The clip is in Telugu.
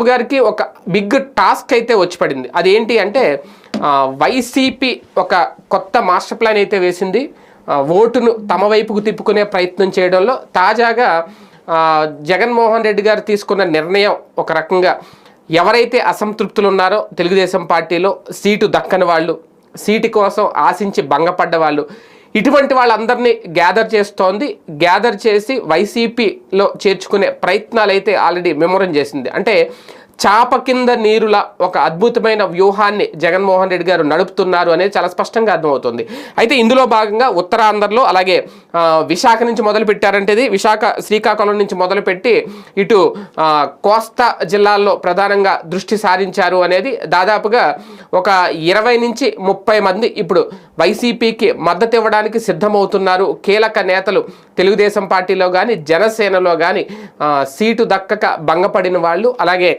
గారికి ఒక బిగ్ టాస్క్ అయితే వచ్చి పడింది. అదేంటి అంటే వైసీపీ ఒక కొత్త మాస్టర్ ప్లాన్ అయితే వేసింది. ఓటును తమ వైపుకు తిప్పుకునే ప్రయత్నం చేయడంలో తాజాగా జగన్మోహన్ రెడ్డి గారు తీసుకున్న నిర్ణయం ఒక రకంగా ఎవరైతే అసంతృప్తులు ఉన్నారో తెలుగుదేశం పార్టీలో సీటు దక్కని వాళ్ళు, సీటు కోసం ఆశించి భంగపడ్డ వాళ్ళు, ఇటువంటి వాళ్ళందరినీ గ్యాదర్ చేస్తోంది. గ్యాదర్ చేసి వైసీపీలో చేర్చుకునే ప్రయత్నాలు అయితే ఆల్రెడీ మెమోరం చేసింది. అంటే చాప కింద నీరుల ఒక అద్భుతమైన వ్యూహాన్ని జగన్మోహన్ రెడ్డి గారు నడుపుతున్నారు అనేది చాలా స్పష్టంగా అర్థమవుతుంది. అయితే ఇందులో భాగంగా ఉత్తరాంధ్రలో అలాగే విశాఖ నుంచి మొదలు పెట్టారంటేది విశాఖ శ్రీకాకుళం నుంచి మొదలుపెట్టి ఇటు కోస్తా జిల్లాల్లో ప్రధానంగా దృష్టి సారించారు అనేది దాదాపుగా ఒక 20 నుంచి 30 మంది ఇప్పుడు వైసీపీకి మద్దతు ఇవ్వడానికి సిద్ధమవుతున్నారు. కీలక నేతలు తెలుగుదేశం పార్టీలో కానీ జనసేనలో కానీ సీటు దక్కక భంగపడిన వాళ్ళు, అలాగే